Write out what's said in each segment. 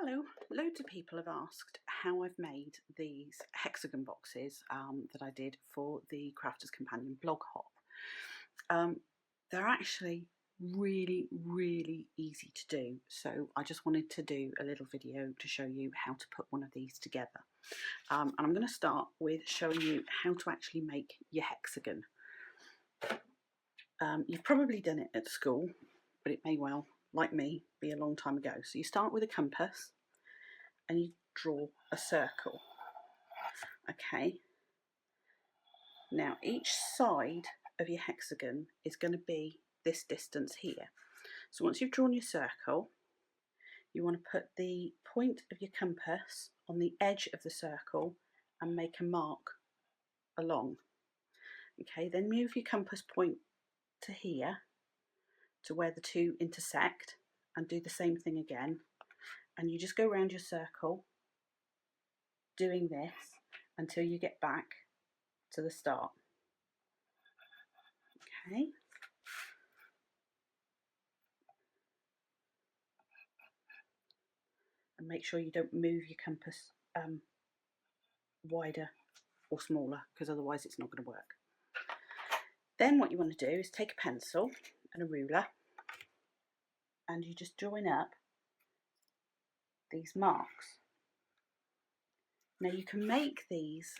Hello, loads of people have asked how I've made these hexagon boxes that I did for the Crafter's Companion blog hop. They're actually really easy to do, so I just wanted to do a little video to show you how to put one of these together. And I'm going to start with showing you how to actually make your hexagon. You've probably done it at school, but it may well, like me, be a long time ago. So you start with a compass and you draw a circle. Okay, now each side of your hexagon is going to be this distance here. So once you've drawn your circle, you want to put the point of your compass on the edge of the circle and make a mark along. Okay, then move your compass point to here, to where the two intersect, and do the same thing again. And you just go around your circle doing this until you get back to the start. Okay. And make sure you don't move your compass wider or smaller, because otherwise it's not going to work. Then what you want to do is take a pencil and a ruler and you just join up these marks. Now you can make these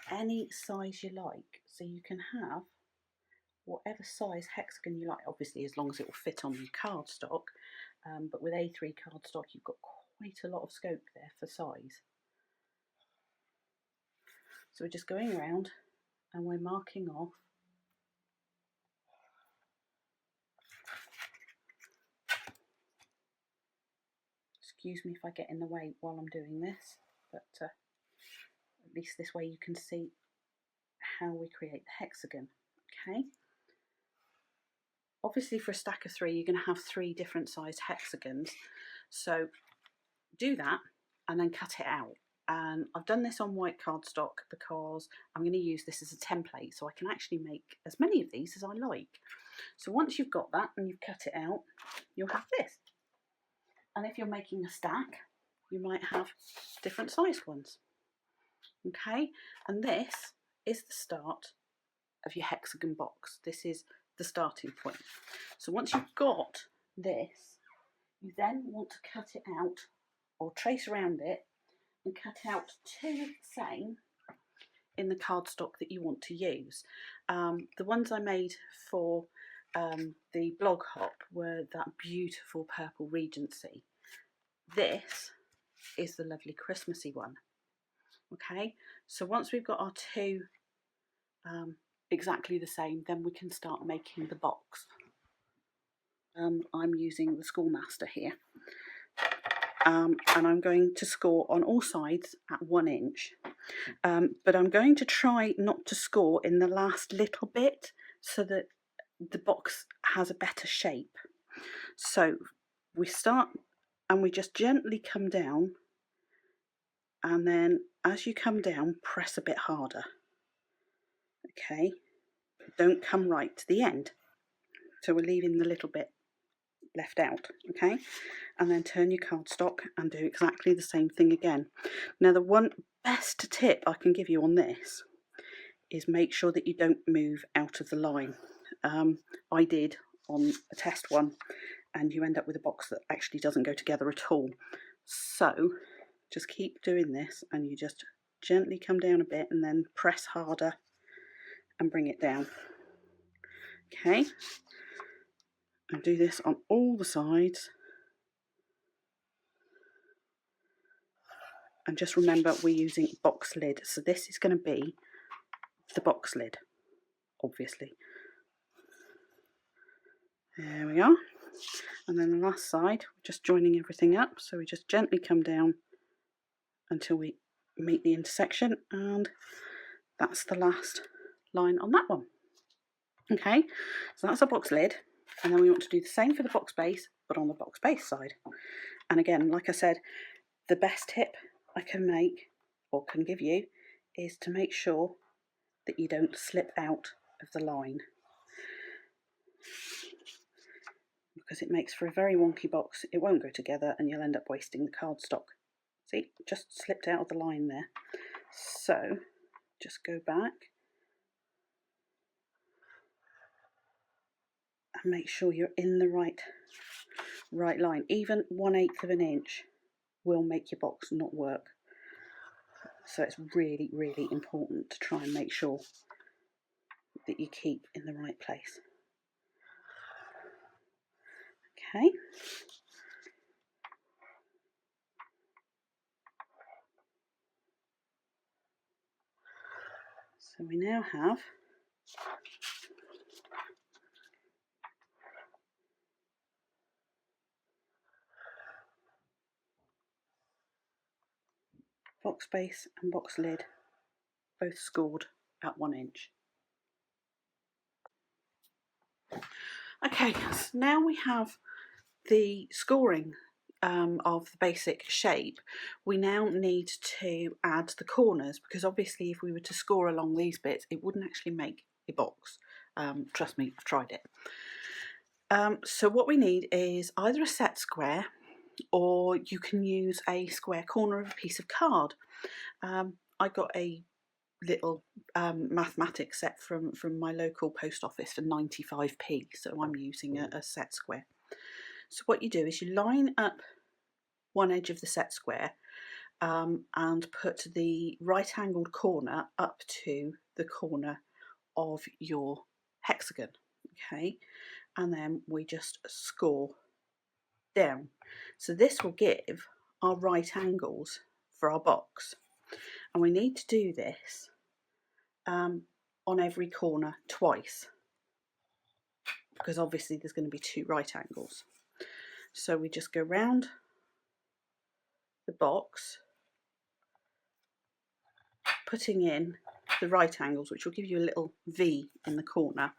any size you like, so you can have whatever size hexagon you like, obviously as long as it will fit on your cardstock, but with A3 cardstock you've got quite a lot of scope there for size. So we're just going around and we're marking off excuse me if I get in the way while I'm doing this, but at least this way you can see how we create the hexagon. Okay, obviously for a stack of 3 you're going to have 3 different sized hexagons, so do that and then cut it out. And I've done this on white cardstock because I'm going to use this as a template, so I can actually make as many of these as I like. So once you've got that and you've cut it out, you'll have this. And if you're making a stack, you might have different sized ones. Okay, and this is the start of your hexagon box. This is the starting point. So once you've got this, you then want to cut it out or trace around it and cut out 2 same in the cardstock that you want to use. The ones I made for the blog hop were that beautiful purple Regency. This is the lovely Christmassy one. Okay, so once we've got our 2 exactly the same, then we can start making the box. I'm using the Schoolmaster here. And I'm going to score on all sides at 1 inch, but I'm going to try not to score in the last little bit so that the box has a better shape. So we start and we just gently come down, and then as you come down, press a bit harder. Okay, don't come right to the end, so we're leaving the little bit left out. Okay, and then turn your cardstock and do exactly the same thing again. Now the one best tip I can give you on this is make sure that you don't move out of the line. I did on a test one, and you end up with a box that actually doesn't go together at all. So just keep doing this and you just gently come down a bit and then press harder and bring it down. Okay, and do this on all the sides. And just remember we're using box lid, so this is going to be the box lid, obviously. There we are. And then the last side, we're just joining everything up, so we just gently come down until we meet the intersection, and that's the last line on that one. Okay, so that's a box lid, and then we want to do the same for the box base, but on the box base side. And again, like I said, the best tip I can make or can give you is to make sure that you don't slip out of the line. because it makes for a very wonky box. It won't go together and you'll end up wasting the cardstock. See, just slipped out of the line there. So just go back and make sure you're in the right line. Even 1/8 of an inch will make your box not work. So it's really, really important to try and make sure that you keep in the right place. Okay. So we now have box base and box lid both scored at 1 inch. Okay, so now we have the scoring of the basic shape. We now need to add the corners, because obviously if we were to score along these bits it wouldn't actually make a box. Trust me, I've tried it. So what we need is either a set square, or you can use a square corner of a piece of card. I got a little mathematics set from my local post office for 95p, so I'm using a set square. So what you do is you line up one edge of the set square and put the right angled corner up to the corner of your hexagon, okay, and then we just score down. So this will give our right angles for our box, and we need to do this on every corner twice, because obviously there's going to be 2 right angles. So we just go round the box, putting in the right angles, which will give you a little V in the corner.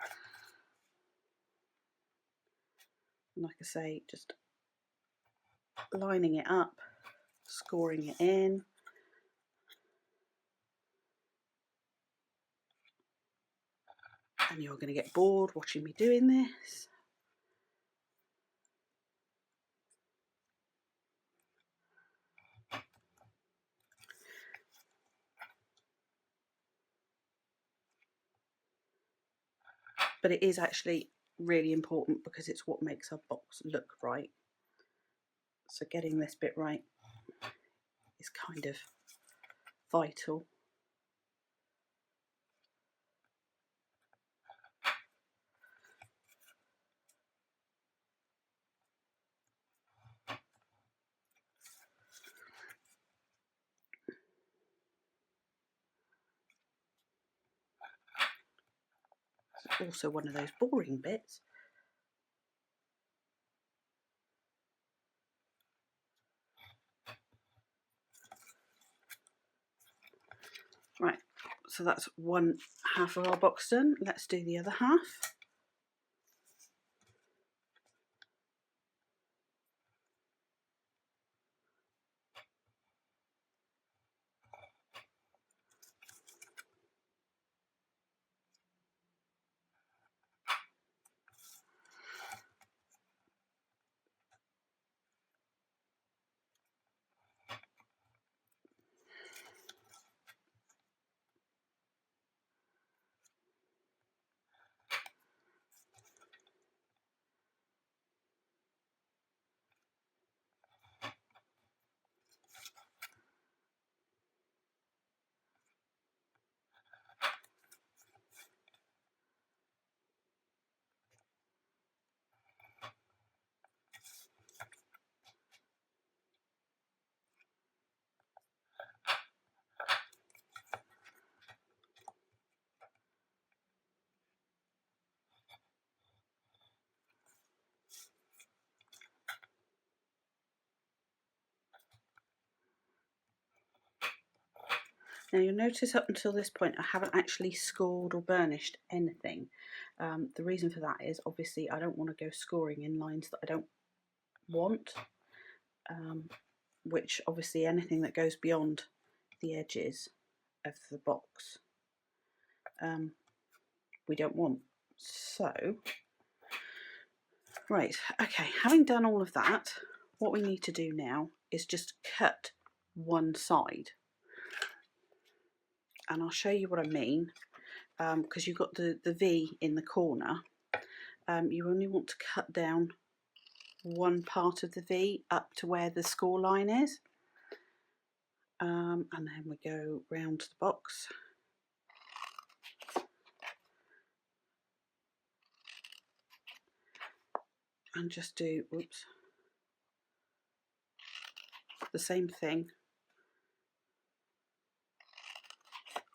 And like I say, just lining it up, scoring it in. And you're going to get bored watching me doing this. But it is actually really important, because it's what makes our box look right. So getting this bit right is kind of vital. It's also one of those boring bits. Right, so that's one half of our box done. Let's do the other half. Now you'll notice up until this point I haven't actually scored or burnished anything. The reason for that is obviously I don't want to go scoring in lines that I don't want, which obviously anything that goes beyond the edges of the box we don't want. So Right, okay, having done all of that, what we need to do now is just cut one side. And I'll show you what I mean, because you've got the V in the corner. You only want to cut down one part of the V up to where the score line is. And then we go round the box. And just do, oops, the same thing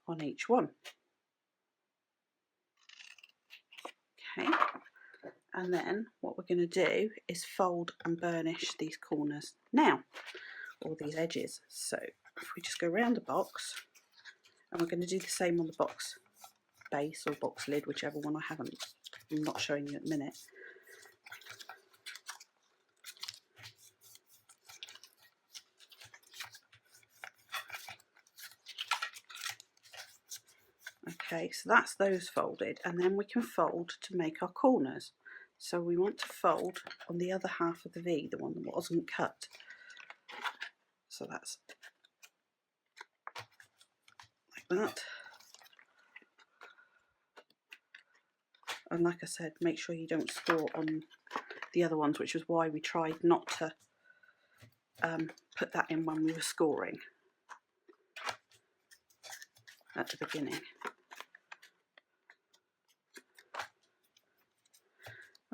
on each one. Okay, and then what we're going to do is fold and burnish these corners now, or these edges. So if we just go around the box, and we're going to do the same on the box base or box lid, whichever one I'm not showing you at the minute. Okay, so that's those folded, and then we can fold to make our corners. So we want to fold on the other half of the V, the one that wasn't cut. So that's like that. And like I said, make sure you don't score on the other ones, which was why we tried not to put that in when we were scoring at the beginning.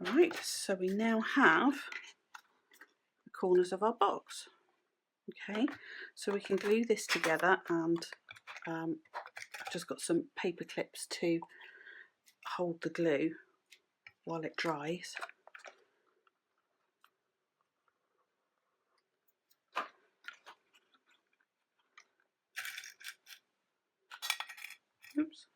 Alright, so we now have the corners of our box. Okay, so we can glue this together, and I've just got some paper clips to hold the glue while it dries. Oops.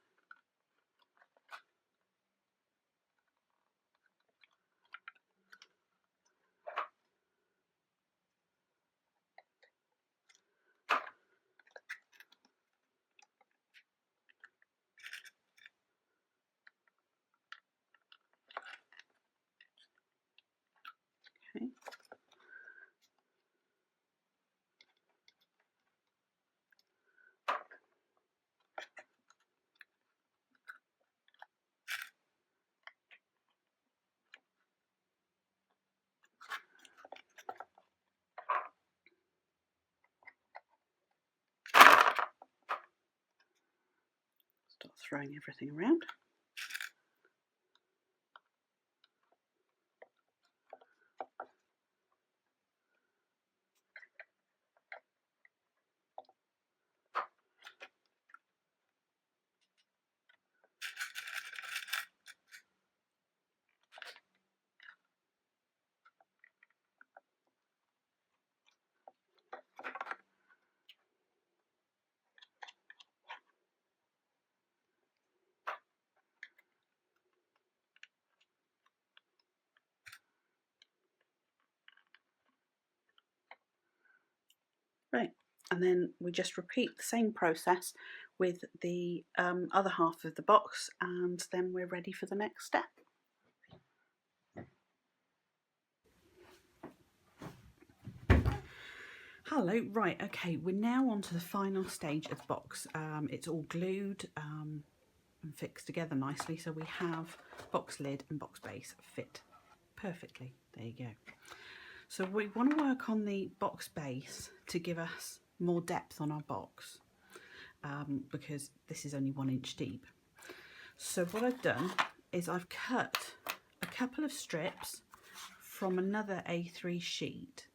Okay. Start throwing everything around. Right, and then we just repeat the same process with the other half of the box, and then we're ready for the next step. Hello, right, okay, we're now on to the final stage of the box. It's all glued and fixed together nicely, so we have box lid and box base fit perfectly. There you go. So we want to work on the box base to give us more depth on our box, because this is only 1 inch deep. So what I've done is I've cut a couple of strips from another A3 sheet,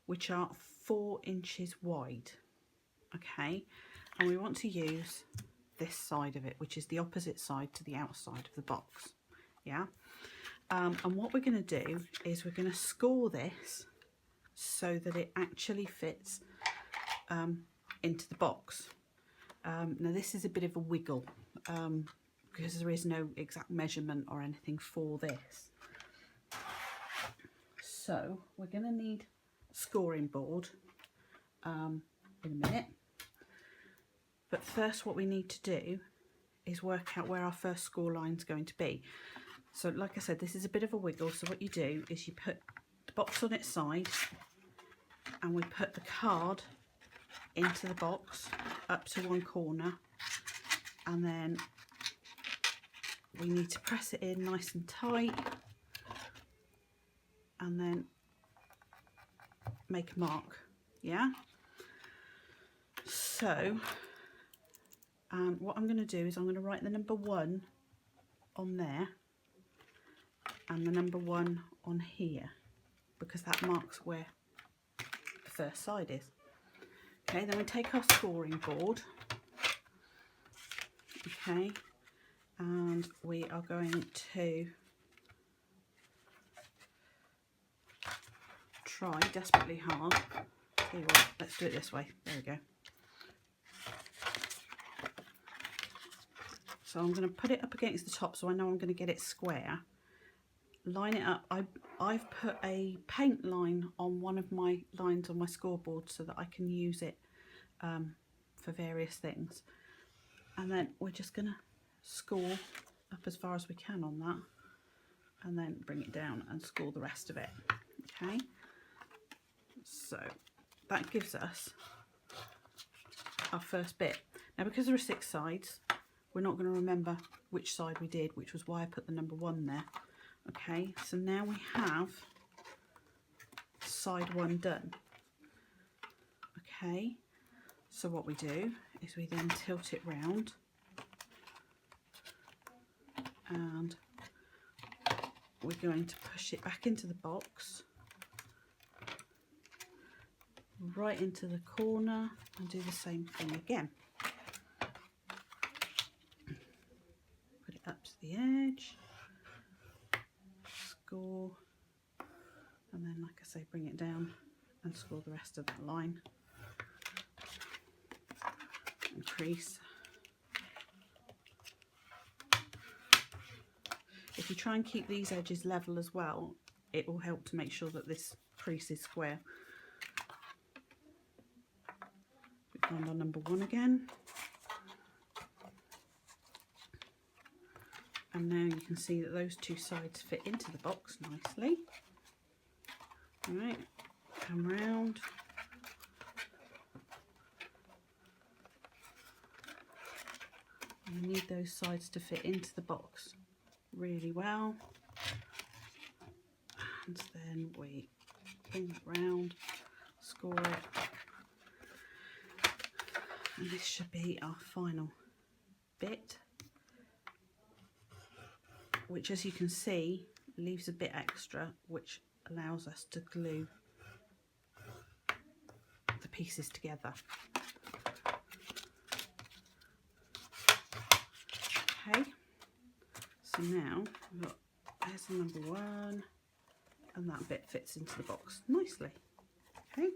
which are 4 inches wide. Okay, and we want to use this side of it, which is the opposite side to the outside of the box. Yeah. And what we're going to do is we're going to score this so that it actually fits into the box. Now this is a bit of a wiggle because there is no exact measurement or anything for this. So we're going to need scoring board in a minute. But first what we need to do is work out where our first score line is going to be. So like I said, this is a bit of a wiggle. So what you do is you put the box on its side and we put the card into the box up to one corner, and then we need to press it in nice and tight and then make a mark. Yeah, so what I'm going to do is I'm going to write the number 1 on there and the number 1 on here, because that marks where the first side is. Okay, then we take our scoring board, okay, and we are going to try desperately hard. Tell you what, let's do it this way. There we go. So I'm going to put it up against the top so I know I'm going to get it square. Line it up. I've put a paint line on one of my lines on my scoreboard so that I can use it for various things. And then we're just going to score up as far as we can on that, and then bring it down and score the rest of it. Okay, so that gives us our first bit. Now, because there are 6 sides, we're not going to remember which side we did, which was why I put the number 1 there. Okay, so now we have side 1 done. Okay, so what we do is we then tilt it round and we're going to push it back into the box, right into the corner, and do the same thing again. Put it up to the edge, score, and then, like I say, bring it down and score the rest of that line. Crease. If you try and keep these edges level as well, it will help to make sure that this crease is square. We find our number 1 again, and now you can see that those 2 sides fit into the box nicely. All right, come round. You need those sides to fit into the box really well, and then we bring it round, score it, and this should be our final bit, which, as you can see, leaves a bit extra, which allows us to glue the pieces together. Okay, so now look, there's the number 1, and that bit fits into the box nicely. Okay,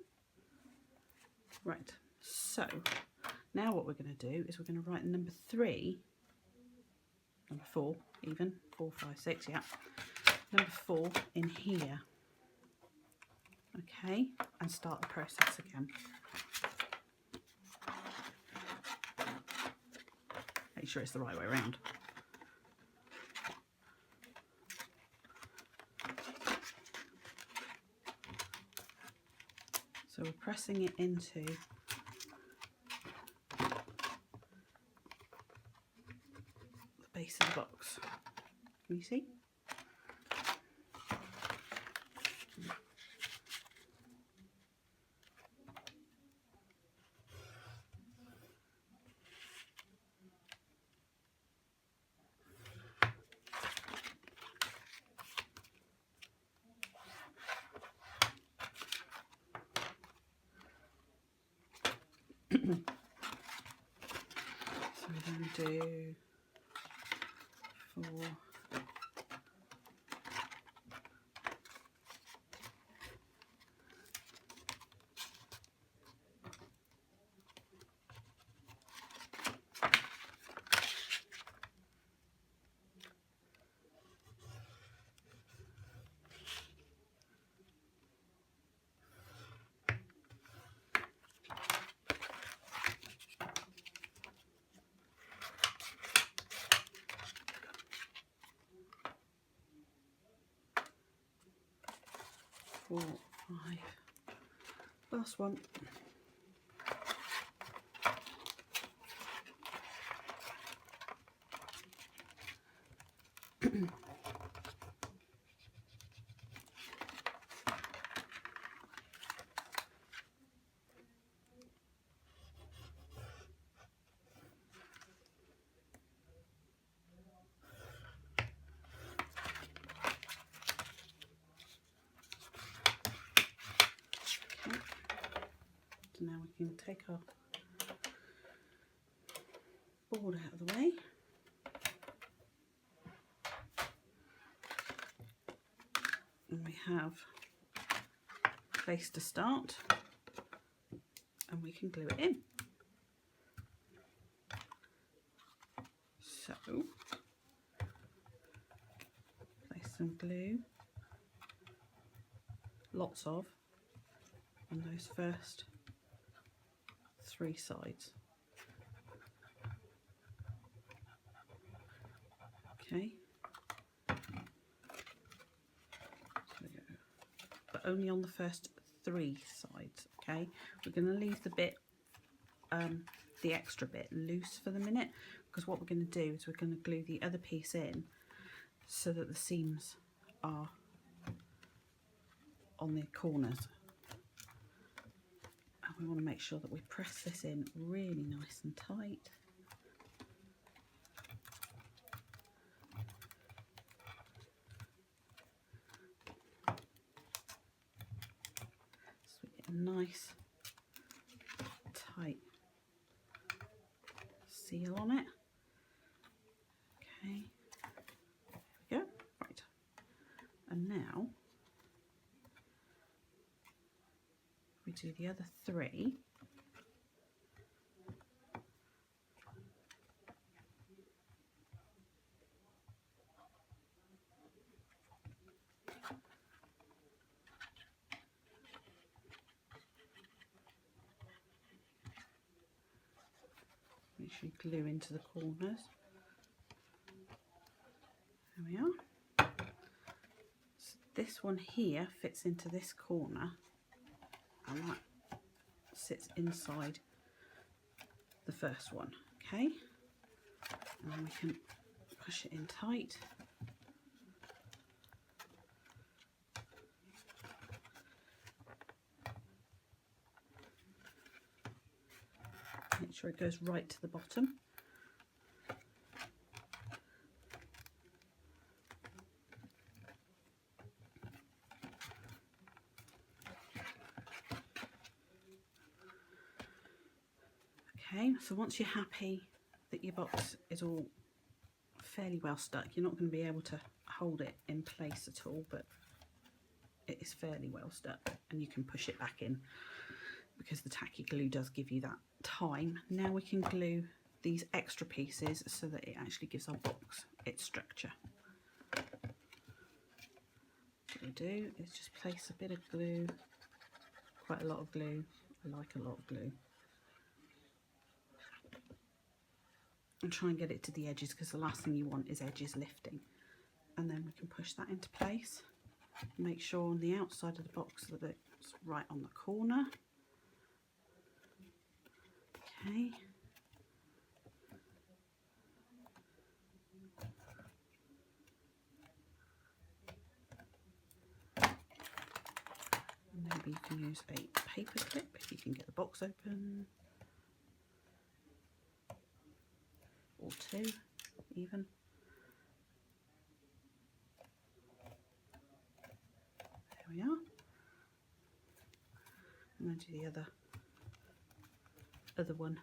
right, so now what we're going to do is we're going to write number 3, number 4 even, 4, 5, 6, yeah, number 4 in here. Okay, and start the process again. Make sure it's the right way around. So we're pressing it into the base of the box. Can you see? So we're going to do 4, 4, 5, last one. So now we can take our board out of the way. And we have a place to start, and we can glue it in. So, place some glue, lots of, on those first 3 sides. Okay. But only on the first 3 sides. Okay, we're going to leave the bit, the extra bit, loose for the minute, because what we're going to do is we're going to glue the other piece in so that the seams are on the corners. And we want to make sure that we press this in really nice and tight. So we get a nice tight seal on it. Okay, there we go. Right, and now we do the other 3. Make sure you glue into the corners. There we are. So this one here fits into this corner, and that sits inside the first one. Okay, and then we can push it in tight. Make sure it goes right to the bottom. Okay, so once you're happy that your box is all fairly well stuck, you're not going to be able to hold it in place at all, but it is fairly well stuck, and you can push it back in because the tacky glue does give you that time. Now we can glue these extra pieces so that it actually gives our box its structure. What we do is just place a bit of glue, quite a lot of glue. I like a lot of glue. And try and get it to the edges, because the last thing you want is edges lifting. And then we can push that into place. Make sure on the outside of the box that it's right on the corner. Okay. Maybe you can use a paper clip if you can get the box open. Or 2 even. There we are. And then do the other one.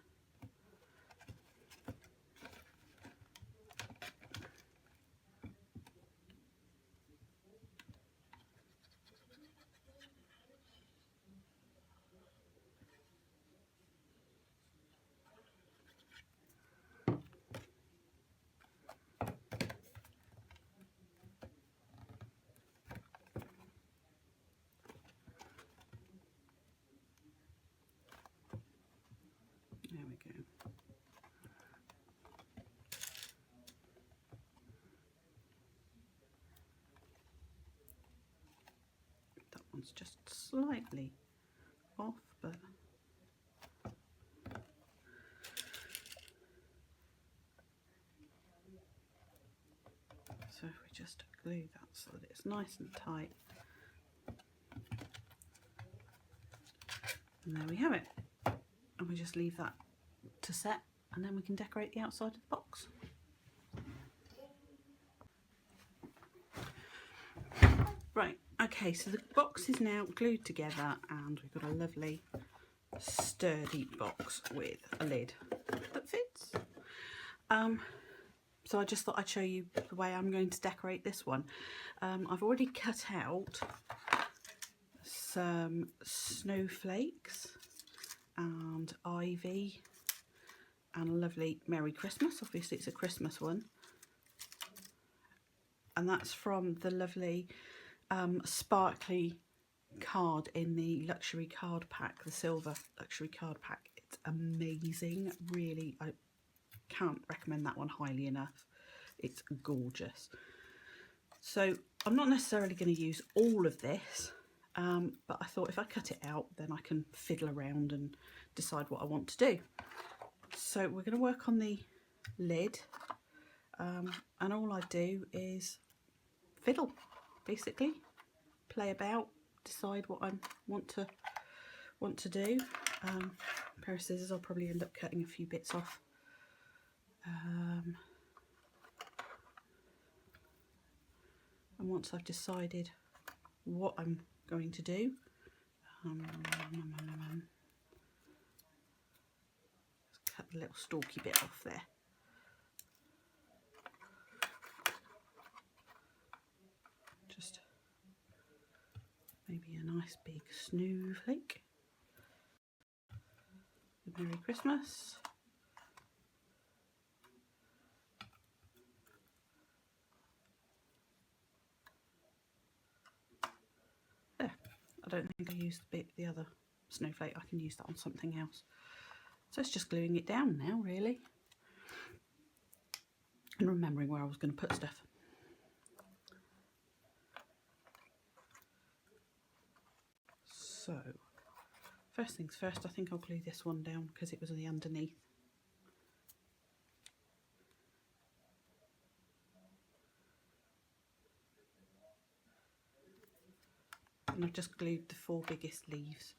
There we go. That one's It's just slightly off, but so if we just glue that so that it's nice and tight, and there we have it. And we just leave that to set, and then we can decorate the outside of the box. Right, okay, so the box is now glued together and we've got a lovely sturdy box with a lid that fits. So I just thought I'd show you the way I'm going to decorate this one. I've already cut out some snowflakes and ivy and a lovely Merry Christmas. Obviously it's a Christmas one, and that's from the lovely sparkly card in the luxury card pack, the silver luxury card pack. It's amazing, really. I can't recommend that one highly enough. It's gorgeous. So I'm not necessarily going to use all of this, but I thought if I cut it out, then I can fiddle around and decide what I want to do. So we're going to work on the lid, and all I do is fiddle, basically play about, decide what I want to do. Pair of scissors, I'll probably end up cutting a few bits off. And once I've decided what I'm going to do, let's cut the little stalky bit off there. Just maybe a nice big snowflake. Merry Christmas. There. I don't think I used the other snowflake. I can use that on something else. So it's just gluing it down now, really, and remembering where I was going to put stuff. So first things first, I think I'll glue this one down because it was on the underneath. And I've just glued the 4 biggest leaves.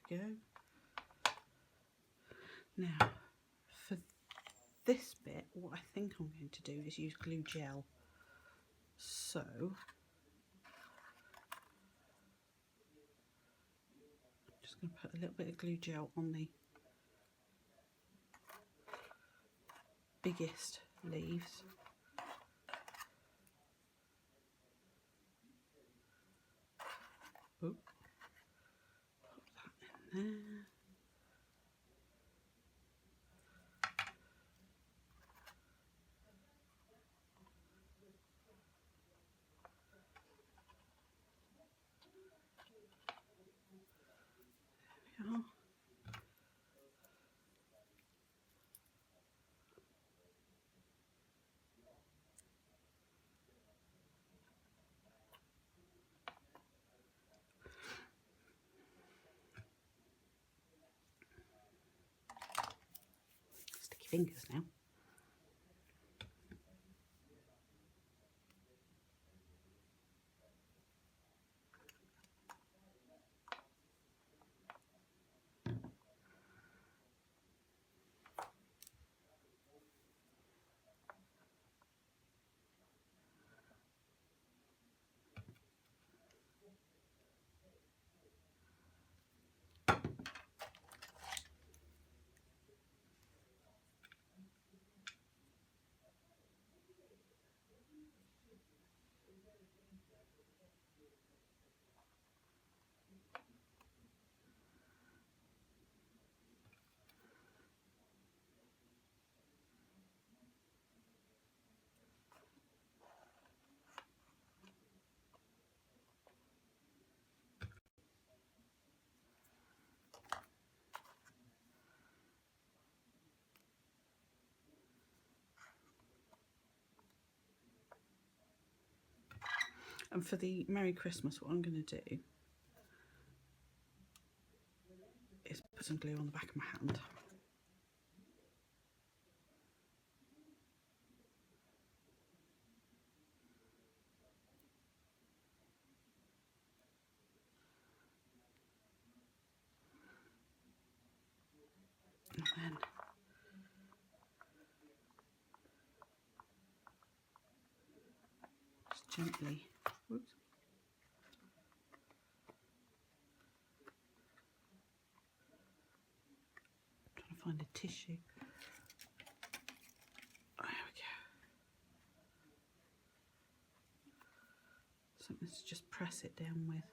There we go. Now, for this bit, what I think I'm going to do is use glue gel. So, I'm just going to put a little bit of glue gel on the biggest leaves. Oh, pop that in there. There we are. Sticky fingers now. And for the Merry Christmas, what I'm going to do is put some glue on the back of my hand. And then just gently, whoops, trying to find a tissue. There we go. Something to just press it down with.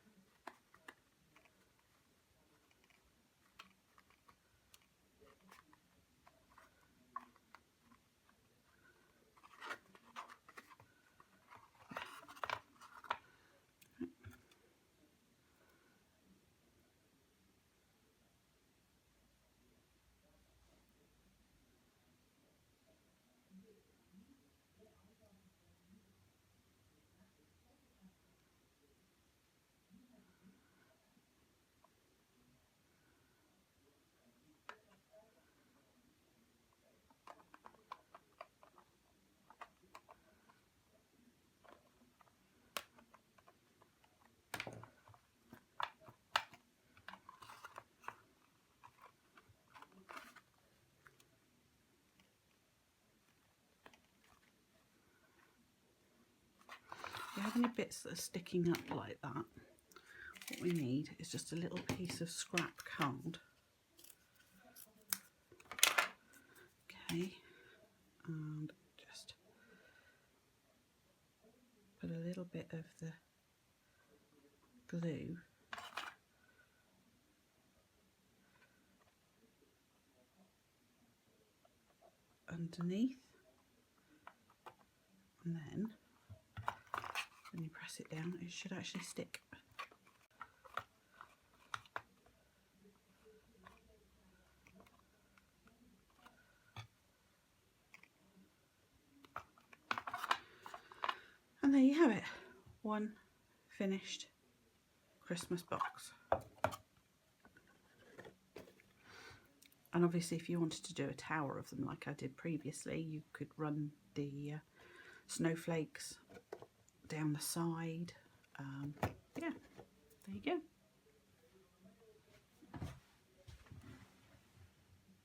If you have any bits that are sticking up like that, what we need is just a little piece of scrap card. Okay, and just put a little bit of the glue underneath, and then when you press it down, it should actually stick. And there you have it, one finished Christmas box. And obviously if you wanted to do a tower of them like I did previously, you could run the snowflakes down the side. Yeah, there you go.